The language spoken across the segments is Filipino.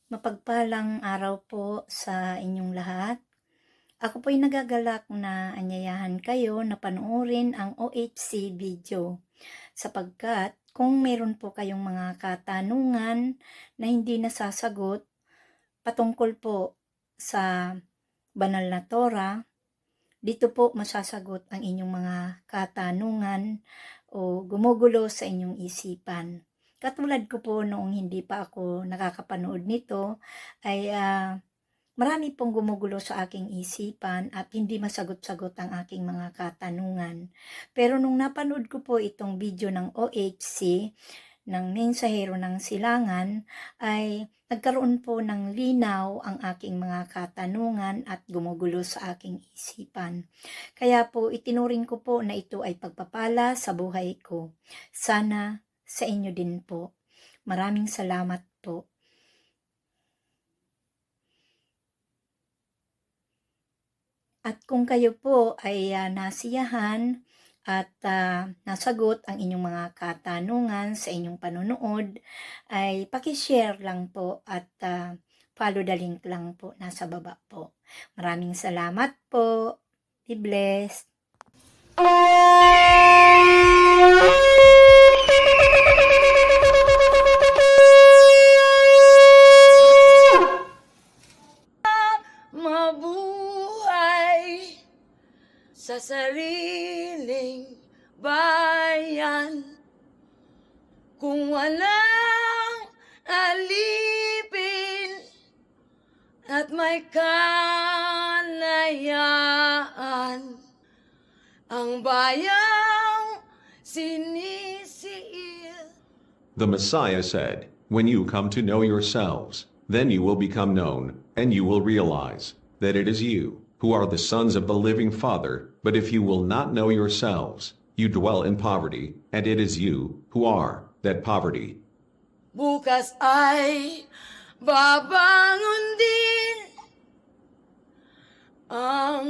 Mapagpalang araw po sa inyong lahat. Ako po'y nagagalak na anyayahan kayo na panoorin ang OHC video sapagkat kung meron po kayong mga katanungan na hindi nasasagot patungkol po sa banal na Torah, dito po masasagot ang inyong mga katanungan o gumugulo sa inyong isipan. Katulad ko po noong hindi pa ako nakakapanood nito ay marami pong gumugulo sa aking isipan at hindi masagot-sagot ang aking mga katanungan. Pero nung napanood ko po itong video ng OHC, ng Mensahero ng Silangan, ay nagkaroon po ng linaw ang aking mga katanungan at gumugulo sa aking isipan. Kaya po itinuring ko po na ito ay pagpapala sa buhay ko. Sana sa inyo din po. Maraming salamat po. At kung kayo po ay nasiyahan at nasagot ang inyong mga katanungan sa inyong panonood, ay paki-share lang po at follow the link lang po nasa baba po. Maraming salamat po. Be blessed. Mabuhay sa sariling bayan kung walang alipin at may kalayaan ang bayang sinisiil. The Messiah said, "When you come to know yourselves, then you will become known, and you will realize that it is you who are the sons of the living Father. But if you will not know yourselves, you dwell in poverty, and it is you who are that poverty." Bukas ay babangon din ang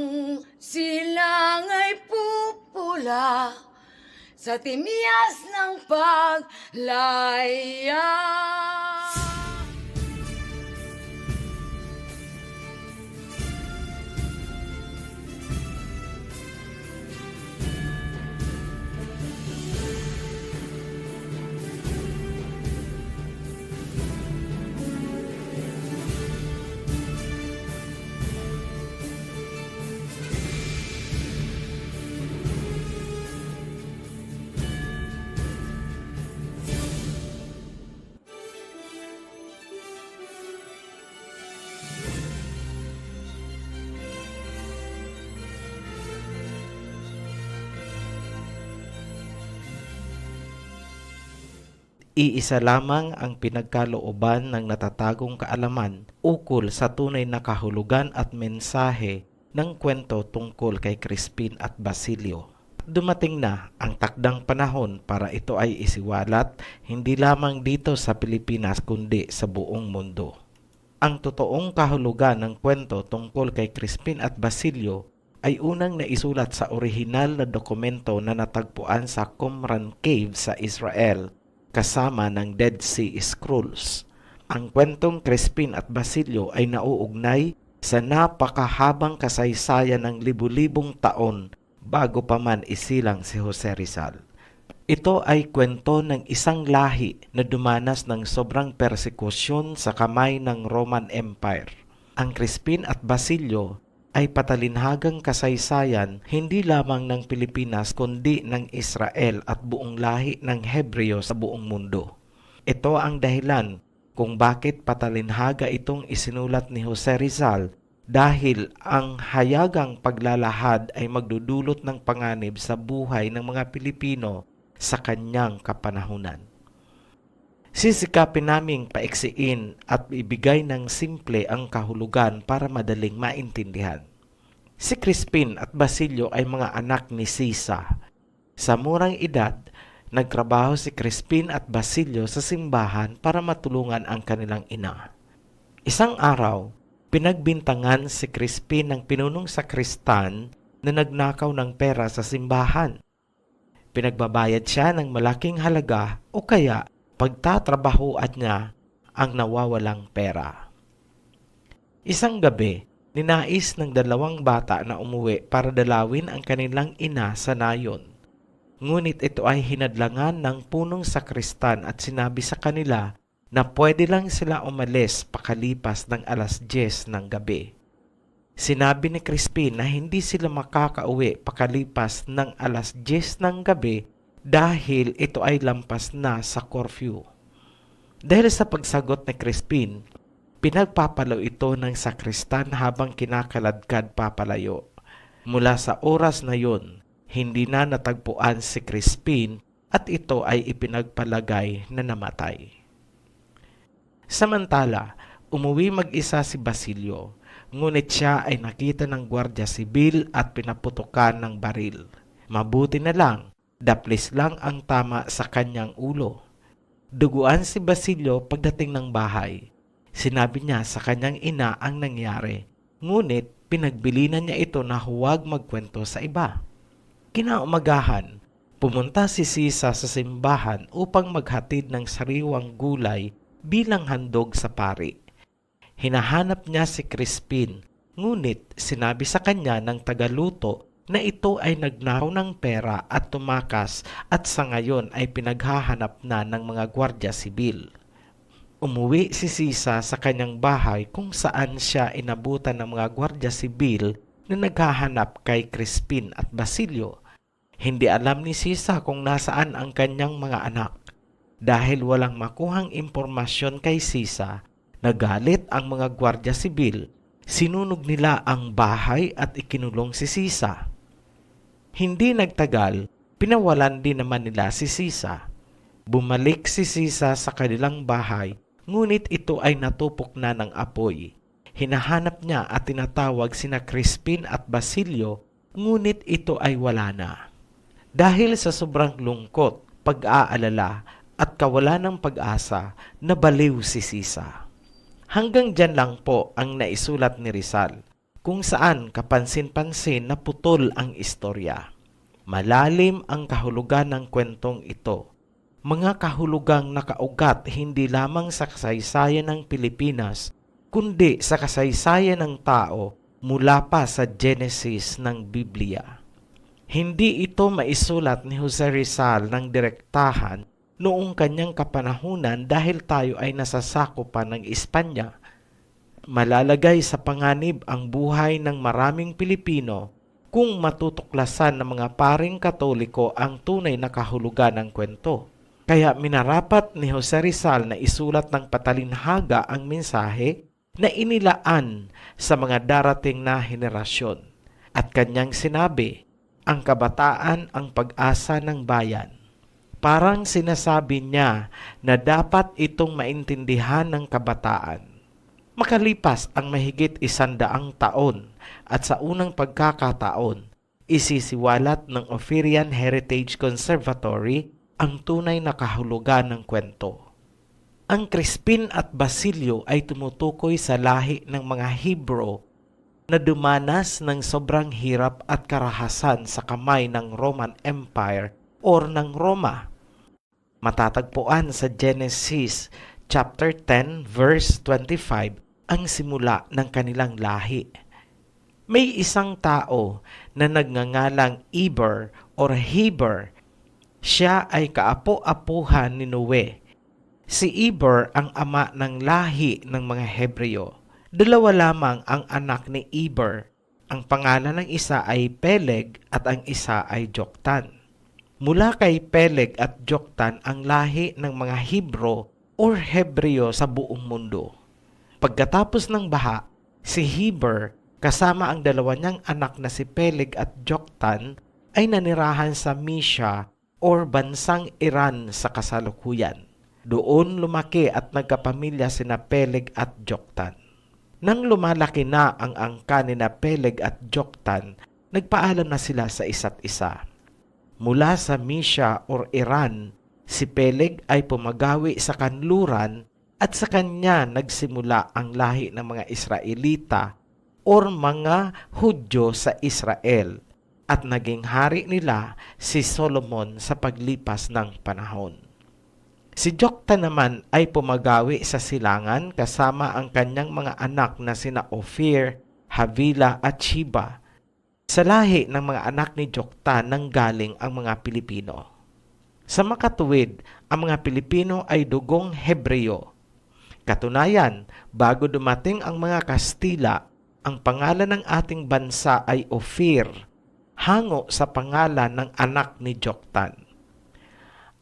silang ay pupula sa timyas ng paglaya. Iisa lamang ang pinagkalooban ng natatagong kaalaman ukol sa tunay na kahulugan at mensahe ng kwento tungkol kay Crispin at Basilio. Dumating na ang takdang panahon para ito ay isiwalat hindi lamang dito sa Pilipinas kundi sa buong mundo. Ang totoong kahulugan ng kwento tungkol kay Crispin at Basilio ay unang naisulat sa orihinal na dokumento na natagpuan sa Qumran Cave sa Israel kasama ng Dead Sea Scrolls. Ang kwentong Crispin at Basilio ay nauugnay sa napakahabang kasaysayan ng libu-libong taon bago pa man isilang si Jose Rizal. Ito ay kwento ng isang lahi na dumanas ng sobrang persekusyon sa kamay ng Roman Empire. Ang Crispin at Basilio ay patalinhagang kasaysayan hindi lamang ng Pilipinas kundi ng Israel at buong lahi ng Hebreo sa buong mundo. Ito ang dahilan kung bakit patalinhaga itong isinulat ni Jose Rizal dahil ang hayagang paglalahad ay magdudulot ng panganib sa buhay ng mga Pilipino sa kanyang kapanahunan. Sisikapin naming paiksiin at ibigay ng simple ang kahulugan para madaling maintindihan. Si Crispin at Basilio ay mga anak ni Sisa. Sa murang edad, nagtrabaho si Crispin at Basilio sa simbahan para matulungan ang kanilang ina. Isang araw, pinagbintangan si Crispin ng pinunong sakristan na nagnakaw ng pera sa simbahan. Pinagbabayad siya ng malaking halaga o kaya pagtatrabahuan niya ang nawawalang pera. Isang gabi, ninais ng dalawang bata na umuwi para dalawin ang kanilang ina sa nayon. Ngunit ito ay hinadlangan ng punong sakristan at sinabi sa kanila na pwede lang sila umalis pakalipas ng 10:00 ng gabi. Sinabi ni Crispin na hindi sila makakauwi pakalipas ng 10:00 ng gabi dahil ito ay lampas na sa curfew. Dahil sa pagsagot ni Crispin, pinagpapalaw ito ng sakristan habang kinakaladkad papalayo. Mula sa oras na yon, hindi na natagpuan si Crispin at ito ay ipinagpalagay na namatay. Samantala, umuwi mag-isa si Basilio, ngunit siya ay nakita ng gwardiya sibil at pinaputukan ng baril. Mabuti na lang, daplis lang ang tama sa kanyang ulo. Duguan si Basilio pagdating ng bahay. Sinabi niya sa kanyang ina ang nangyari, ngunit pinagbilinan niya ito na huwag magkwento sa iba. Kinaumagahan, pumunta si Sisa sa simbahan upang maghatid ng sariwang gulay bilang handog sa pari. Hinahanap niya si Crispin, ngunit sinabi sa kanya ng tagaluto na ito ay nagnakaw ng pera at tumakas at sa ngayon ay pinaghahanap na ng mga gwardiya sibil. Umuwi si Sisa sa kanyang bahay kung saan siya inabutan ng mga gwardiya sibil na naghahanap kay Crispin at Basilio. Hindi alam ni Sisa kung nasaan ang kanyang mga anak. Dahil walang makuhang impormasyon kay Sisa, nagalit ang mga gwardiya sibil, sinunog nila ang bahay at ikinulong si Sisa. Hindi nagtagal, pinawalan din naman nila si Sisa. Bumalik si Sisa sa kanilang bahay, ngunit ito ay natupok na ng apoy. Hinahanap niya at tinatawag sina Crispin at Basilio, ngunit ito ay wala na. Dahil sa sobrang lungkot, pag-aalala, at kawalan ng pag-asa, nabaliw si Sisa. Hanggang dyan lang po ang naisulat ni Rizal, kung saan kapansin-pansin na putol ang istorya. Malalim ang kahulugan ng kwentong ito. Mga kahulugang nakaugat hindi lamang sa kasaysayan ng Pilipinas, kundi sa kasaysayan ng tao mula pa sa Genesis ng Biblia. Hindi ito maisulat ni Jose Rizal ng direktahan noong kanyang kapanahunan dahil tayo ay nasasakupan ng Espanya. Malalagay sa panganib ang buhay ng maraming Pilipino kung matutuklasan ng mga paring Katoliko ang tunay na kahulugan ng kwento. Kaya minarapat ni Jose Rizal na isulat ng patalinhaga ang mensahe na inilaan sa mga darating na henerasyon. At kanyang sinabi, ang kabataan ang pag-asa ng bayan. Parang sinasabi niya na dapat itong maintindihan ng kabataan. Makalipas ang mahigit 100 taon at sa unang pagkakataon, isisiwalat ng Ophirian Heritage Conservatory ang tunay na kahulugan ng kwento. Ang Crispin at Basilio ay tumutukoy sa lahi ng mga Hebrew na dumanas ng sobrang hirap at karahasan sa kamay ng Roman Empire or ng Roma. Matatagpuan sa Genesis chapter 10 verse 25 ang simula ng kanilang lahi. May isang tao na nagngangalang Eber or Heber. Siya ay kaapo-apuhan ni Noe. Si Eber ang ama ng lahi ng mga Hebreo. 2 lamang ang anak ni Eber. Ang pangalan ng isa ay Peleg at ang isa ay Joktan. Mula kay Peleg at Joktan ang lahi ng mga Hebro or Hebreo sa buong mundo. Pagkatapos ng baha, si Heber kasama ang dalawa niyang anak na si Peleg at Joktan ay nanirahan sa Misha or bansang Iran sa kasalukuyan. Doon lumaki at nagkapamilya sina Peleg at Joktan. Nang lumalaki na ang angka ni Peleg at Joktan, nagpaalam na sila sa isa't isa. Mula sa Misha or Iran, si Peleg ay pumagawi sa kanluran at sa kanya nagsimula ang lahi ng mga Israelita or mga Hudyo sa Israel at naging hari nila si Solomon sa paglipas ng panahon. Si Joktan naman ay pumagawi sa silangan kasama ang kanyang mga anak na sina Ophir, Havila at Sheba. Sa lahi ng mga anak ni Joktan nanggaling ang mga Pilipino. Sa makatuwid, ang mga Pilipino ay dugong Hebreo. Katunayan, bago dumating ang mga Kastila, ang pangalan ng ating bansa ay Ophir, hango sa pangalan ng anak ni Joktan.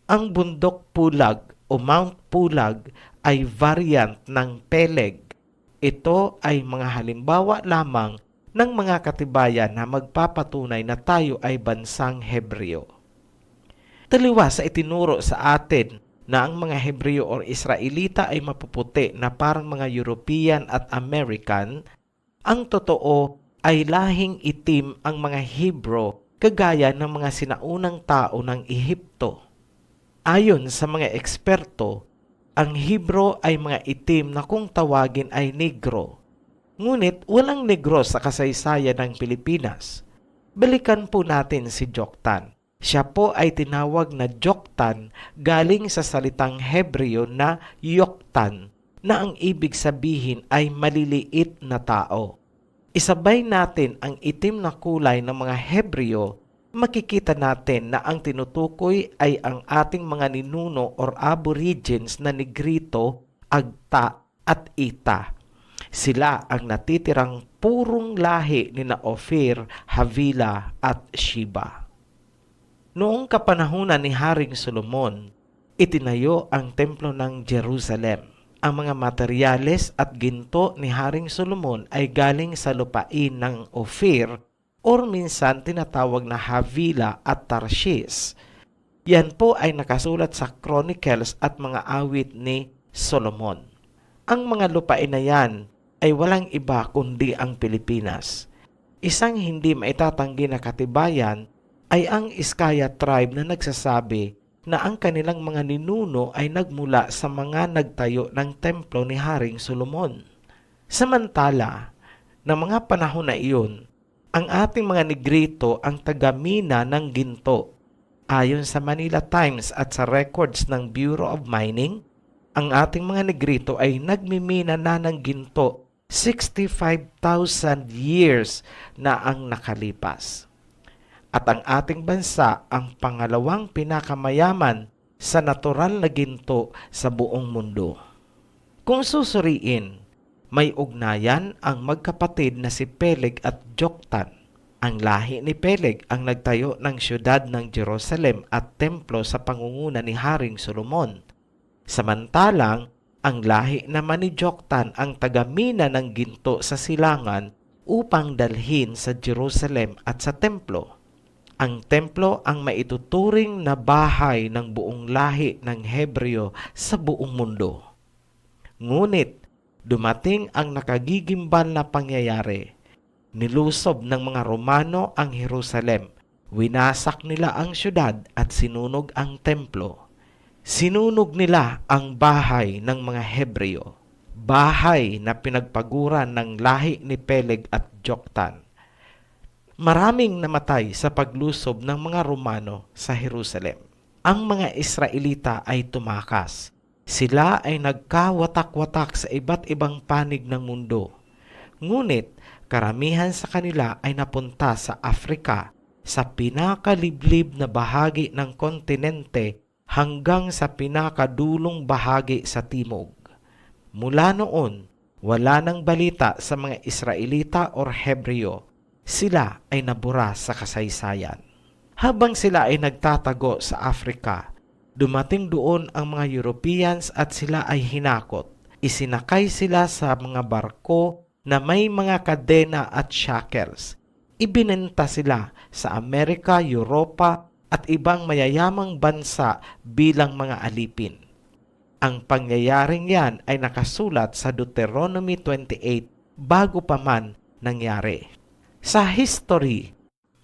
Ang bundok Pulag o Mount Pulag ay variant ng Peleg. Ito ay mga halimbawa lamang ng mga katibayan na magpapatunay na tayo ay bansang Hebreo. Taliwas sa itinuro sa atin na ang mga Hebreo o Israelita ay mapuputi na parang mga European at American, ang totoo ay lahing itim ang mga Hebrew kagaya ng mga sinaunang tao ng Ehipto. Ayon sa mga eksperto, ang Hebrew ay mga itim na kung tawagin ay negro. Ngunit walang negro sa kasaysayan ng Pilipinas. Balikan po natin si Joktan. Siya po ay tinawag na Joktan galing sa salitang Hebreo na Yoktan, na ang ibig sabihin ay maliliit na tao. Isabay natin ang itim na kulay ng mga Hebreo, makikita natin na ang tinutukoy ay ang ating mga ninuno or aborigines na Negrito, Agta at Ita. Sila ang natitirang purong lahi ni na Ophir, Havila at Sheba. Noong kapanahunan ni Haring Solomon, itinayo ang templo ng Jerusalem. Ang mga materyales at ginto ni Haring Solomon ay galing sa lupain ng Ophir or minsan tinatawag na Havila at Tarshish. Yan po ay nakasulat sa Chronicles at mga awit ni Solomon. Ang mga lupain na yan ay walang iba kundi ang Pilipinas. Isang hindi maitatanggi na katibayan ay ang Iskaya tribe na nagsasabi na ang kanilang mga ninuno ay nagmula sa mga nagtayo ng templo ni Haring Solomon. Samantala, na mga panahon na iyon, ang ating mga Negrito ang tagamina ng ginto. Ayon sa Manila Times at sa records ng Bureau of Mining, ang ating mga Negrito ay nagmimina na ng ginto 65,000 years na ang nakalipas. At ang ating bansa ang pangalawang pinakamayaman sa natural na ginto sa buong mundo. Kung susuriin, may ugnayan ang magkapatid na si Peleg at Joktan. Ang lahi ni Peleg ang nagtayo ng siyudad ng Jerusalem at templo sa pangunguna ni Haring Solomon. Samantalang, ang lahi naman ni Joktan ang tagamina ng ginto sa silangan upang dalhin sa Jerusalem at sa templo. Ang templo ang maituturing na bahay ng buong lahi ng Hebreo sa buong mundo. Ngunit, dumating ang nakagigimbal na pangyayari. Nilusob ng mga Romano ang Jerusalem. Winasak nila ang syudad at sinunog ang templo. Sinunog nila ang bahay ng mga Hebreo, bahay na pinagpaguran ng lahi ni Peleg at Joktan. Maraming namatay sa paglusob ng mga Romano sa Jerusalem. Ang mga Israelita ay tumakas. Sila ay nagkawatak-watak sa iba't ibang panig ng mundo. Ngunit karamihan sa kanila ay napunta sa Afrika, sa pinakaliblib na bahagi ng kontinente hanggang sa pinakadulong bahagi sa timog. Mula noon, wala nang balita sa mga Israelita or Hebreo. Sila ay nabura sa kasaysayan. Habang sila ay nagtatago sa Afrika, dumating doon ang mga Europeans at sila ay hinakot. Isinakay sila sa mga barko na may mga kadena at shackles. Ibinenta sila sa Amerika, Europa at ibang mayayamang bansa bilang mga alipin. Ang pangyayaring yan ay nakasulat sa Deuteronomy 28 bago pa man nangyari. Sa history,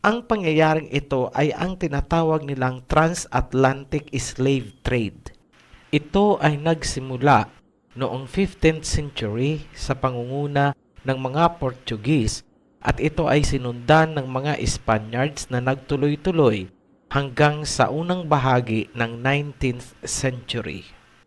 ang pangyayaring ito ay ang tinatawag nilang transatlantic slave trade. Ito ay nagsimula noong 15th century sa pangunguna ng mga Portuguese at ito ay sinundan ng mga Spaniards na nagtuloy-tuloy hanggang sa unang bahagi ng 19th century.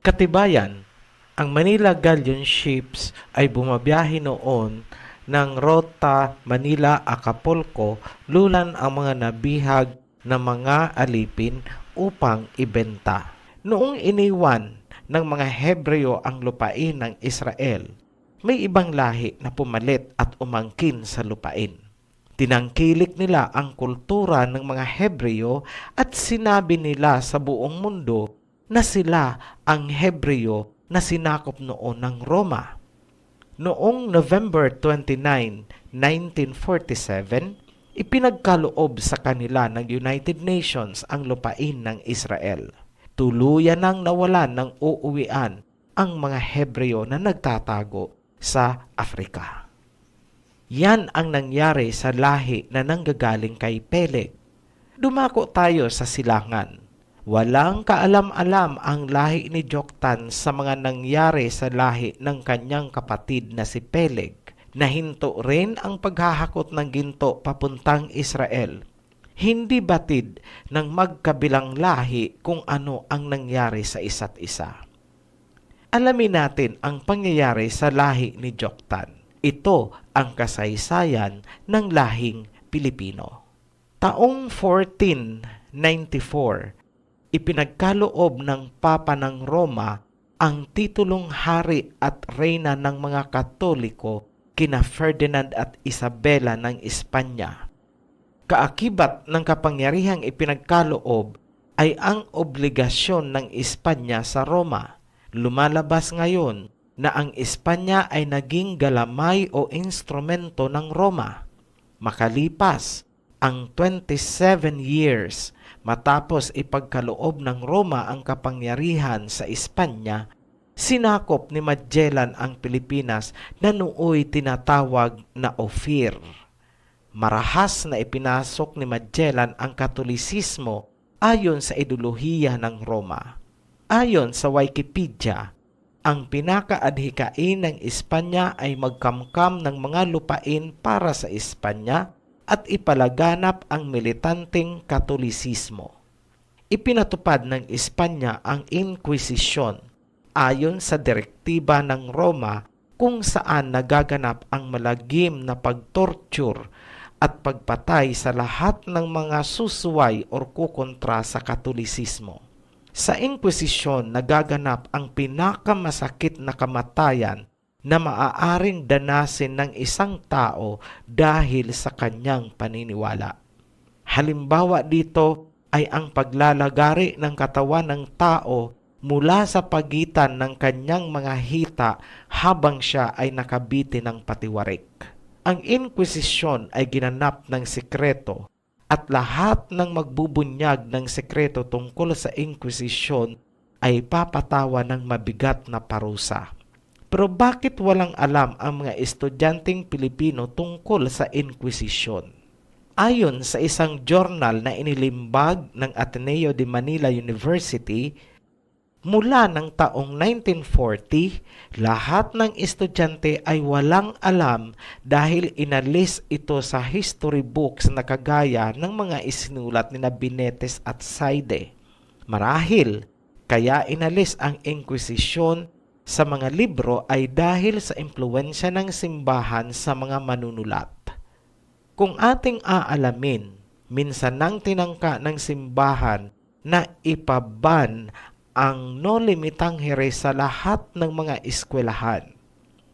Katibayan, ang Manila Galleon ships ay bumabiyahe noon ng Rota Manila-Acapulco lulan ang mga nabihag na mga alipin upang ibenta. Noong iniwan ng mga Hebreo ang lupain ng Israel, may ibang lahi na pumalit at umangkin sa lupain. Tinangkilik nila ang kultura ng mga Hebreo at sinabi nila sa buong mundo na sila ang Hebreo na sinakop noon ng Roma. Noong November 29, 1947, ipinagkaloob sa kanila ng United Nations ang lupain ng Israel. Tuluyan nang nawalan ng uuwian ang mga Hebreo na nagtatago sa Afrika. Yan ang nangyari sa lahi na nanggagaling kay Peleg. Dumako tayo sa silangan. Walang kaalam-alam ang lahi ni Joktan sa mga nangyari sa lahi ng kanyang kapatid na si Peleg. Nahinto rin ang paghahakot ng ginto papuntang Israel. Hindi batid ng magkabilang lahi kung ano ang nangyari sa isa't isa. Alamin natin ang pangyayari sa lahi ni Joktan. Ito ang kasaysayan ng lahing Pilipino. Taong 1494, ipinagkaloob ng Papa ng Roma ang titulong hari at reyna ng mga Katoliko kina Ferdinand at Isabela ng Espanya. Kaakibat ng kapangyarihang ipinagkaloob ay ang obligasyon ng Espanya sa Roma. Lumalabas ngayon na ang Espanya ay naging galamay o instrumento ng Roma. Makalipas ang 27 years matapos ipagkaloob ng Roma ang kapangyarihan sa Espanya, sinakop ni Magellan ang Pilipinas na nooy tinatawag na Ophir. Marahas na ipinasok ni Magellan ang Katolisismo ayon sa ideolohiya ng Roma. Ayon sa Wikipedia, ang pinakaadhikain ng Espanya ay magkamkam ng mga lupain para sa Espanya at ipalaganap ang militanteng Katolisismo. Ipinatupad ng Espanya ang Inquisition ayon sa direktiba ng Roma kung saan nagaganap ang malagim na pagtorture at pagpatay sa lahat ng mga susuway o kukontra sa Katolisismo. Sa Inquisition nagaganap ang pinakamasakit na kamatayan na maaaring danasin ng isang tao dahil sa kanyang paniniwala. Halimbawa dito ay ang paglalagari ng katawan ng tao mula sa pagitan ng kanyang mga hita habang siya ay nakabiti ng patiwarik. Ang Inquisition ay ginanap ng sekreto at lahat ng magbubunyag ng sekreto tungkol sa Inquisition ay papatawa ng mabigat na parusa. Pero bakit walang alam ang mga estudyanteng Pilipino tungkol sa Inquisition? Ayon sa isang journal na inilimbag ng Ateneo de Manila University, mula ng taong 1940, lahat ng estudyante ay walang alam dahil inalis ito sa history books na kagaya ng mga isinulat ni Binetes at Saide. Marahil, kaya inalis ang Inquisition sa mga libro ay dahil sa impluwensya ng simbahan sa mga manunulat. Kung ating aalamin, minsan nang tinangka ng simbahan na ipaban ang no-limitang here sa lahat ng mga eskwelahan.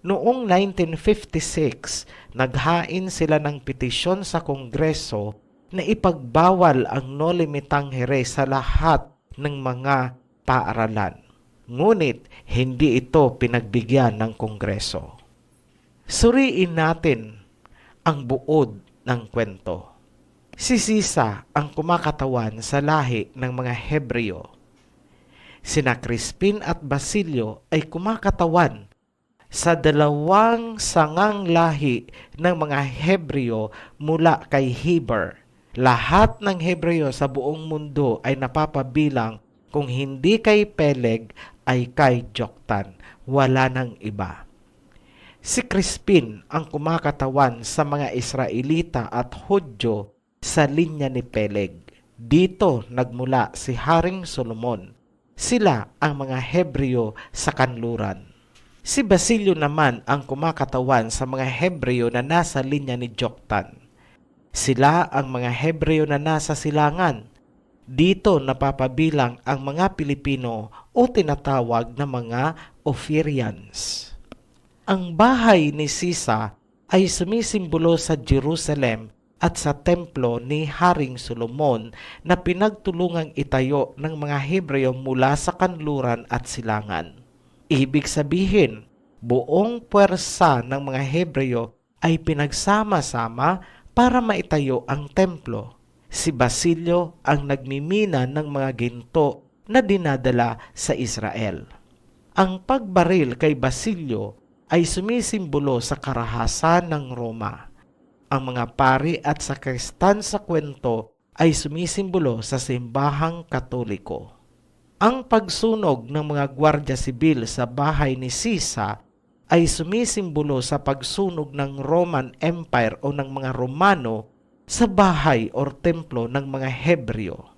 Noong 1956, naghain sila ng petisyon sa Kongreso na ipagbawal ang no-limitang here sa lahat ng mga paaralan. Ngunit hindi ito pinagbigyan ng Kongreso. Suriin natin ang buod ng kwento. Si Sisa ang kumakatawan sa lahi ng mga Hebreo. Sina Crispin at Basilio ay kumakatawan sa dalawang sangang lahi ng mga Hebreo mula kay Heber. Lahat ng Hebreo sa buong mundo ay napapabilang kung hindi kay Peleg ay kay Joktan. Wala nang iba. Si Crispin ang kumakatawan sa mga Israelita at Hudyo sa linya ni Peleg. Dito nagmula si Haring Solomon. Sila ang mga Hebreo sa kanluran. Si Basilio naman ang kumakatawan sa mga Hebreo na nasa linya ni Joktan. Sila ang mga Hebreo na nasa silangan. Dito napapabilang ang mga Pilipino o tinatawag na mga Ophirians. Ang bahay ni Sisa ay sumisimbolo sa Jerusalem at sa templo ni Haring Solomon na pinagtulungang itayo ng mga Hebreo mula sa kanluran at silangan. Ibig sabihin, buong puwersa ng mga Hebreo ay pinagsama-sama para maitayo ang templo. Si Basilio ang nagmimina ng mga ginto na dinadala sa Israel. Ang pagbaril kay Basilio ay sumisimbolo sa karahasan ng Roma. Ang mga pari at sakristan sa kwento ay sumisimbolo sa simbahang Katoliko. Ang pagsunog ng mga gwardya sibil sa bahay ni Sisa ay sumisimbolo sa pagsunog ng Roman Empire o ng mga Romano sa bahay o templo ng mga Hebreo.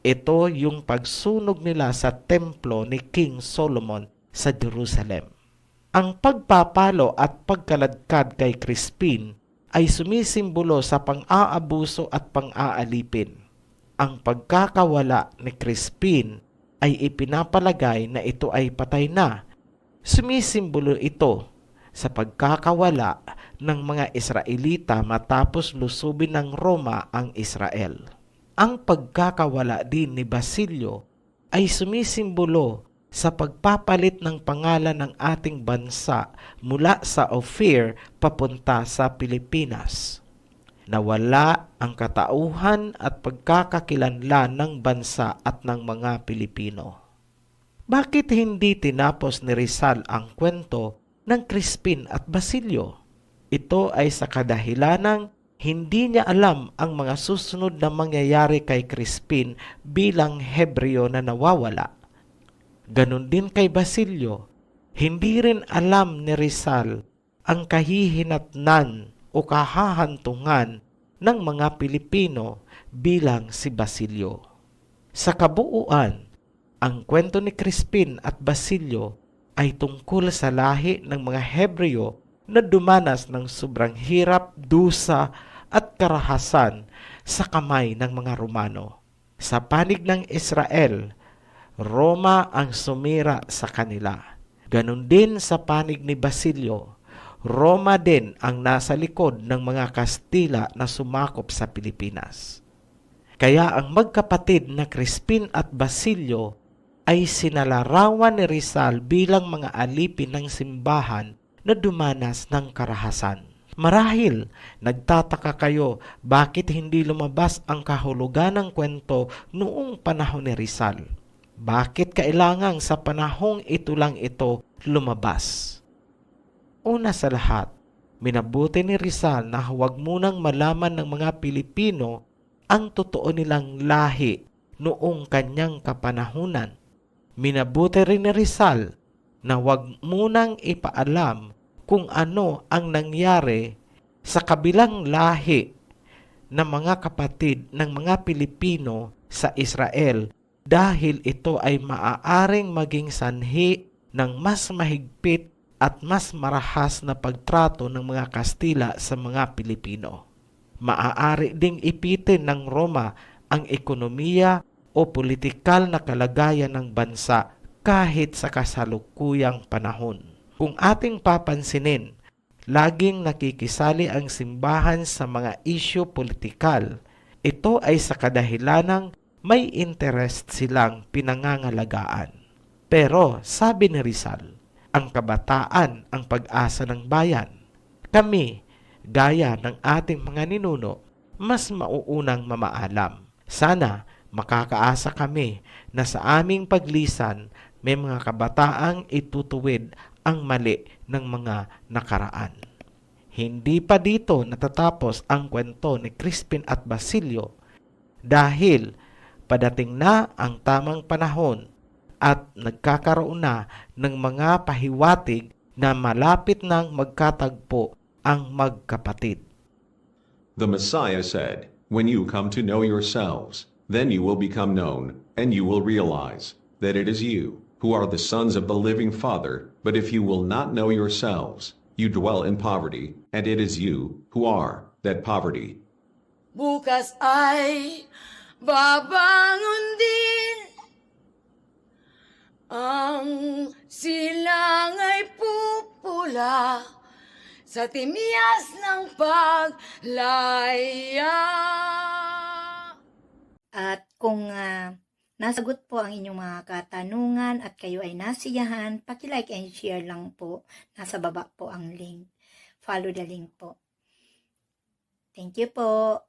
Ito yung pagsunog nila sa templo ni King Solomon sa Jerusalem. Ang pagpapalo at pagkaladkad kay Crispin ay sumisimbolo sa pang-aabuso at pang-aalipin. Ang pagkakawala ni Crispin ay ipinapalagay na ito ay patay na. Sumisimbolo ito sa pagkakawala ng mga Israelita matapos lusubin ng Roma ang Israel. Ang pagkakawala din ni Basilio ay sumisimbolo sa pagpapalit ng pangalan ng ating bansa mula sa Ophir papunta sa Pilipinas. Nawala ang katauhan at pagkakakilanlan ng bansa at ng mga Pilipino. Bakit hindi tinapos ni Rizal ang kwento ng Crispin at Basilio? Ito ay sa kadahilanang hindi niya alam ang mga susunod na mangyayari kay Crispin bilang Hebreo na nawawala. Ganon din kay Basilio, hindi rin alam ni Rizal ang kahihinatnan o kahahantungan ng mga Pilipino bilang si Basilio. Sa kabuuan, ang kwento ni Crispin at Basilio ay tungkol sa lahi ng mga Hebreo na dumanas ng sobrang hirap, dusa at karahasan sa kamay ng mga Romano. Sa panig ng Israel, Roma ang sumira sa kanila. Ganon din sa panig ni Basilio, Roma din ang nasa likod ng mga Kastila na sumakop sa Pilipinas. Kaya ang magkapatid na Crispin at Basilio ay sinalarawan ni Rizal bilang mga alipin ng simbahan na dumanas ng karahasan. Marahil, nagtataka kayo bakit hindi lumabas ang kahulugan ng kwento noong panahon ni Rizal. Bakit kailangang sa panahong ito lang ito lumabas? Una sa lahat, minabuti ni Rizal na huwag munang malaman ng mga Pilipino ang totoo nilang lahi noong kanyang kapanahunan. Minabuti rin ni Rizal na huwag munang ipaalam kung ano ang nangyari sa kabilang lahi ng mga kapatid ng mga Pilipino sa Israel dahil ito ay maaaring maging sanhi ng mas mahigpit at mas marahas na pagtrato ng mga Kastila sa mga Pilipino. Maaari ding ipitin ng Roma ang ekonomiya o politikal na kalagayan ng bansa kahit sa kasalukuyang panahon. Kung ating papansinin, laging nakikisali ang simbahan sa mga isyu politikal. Ito ay sa kadahilanang may interest silang pinangangalagaan. Pero sabi ni Rizal, ang kabataan ang pag-asa ng bayan. Kami, gaya ng ating mga ninuno, mas mauunang mamaalam. Sana makakaasa kami na sa aming paglisan may mga kabataang itutuwid ang mali ng mga nakaraan. Hindi pa dito natatapos ang kwento ni Crispin at Basilio dahil padating na ang tamang panahon at nagkakaroon na ng mga pahiwatig na malapit nang magkatagpo ang magkapatid. The Messiah said, "When you come to know yourselves, then you will become known, and you will realize that it is you, who are the sons of the living Father, but if you will not know yourselves, you dwell in poverty, and it is you who are that poverty. Bukas ay babangon din. Ang silang ay pupula sa timyas ng paglaya. At kung nasagot po ang inyong mga katanungan at kayo ay nasiyahan, paki-like and share lang po. Nasa baba po ang link. Follow the link po. Thank you po.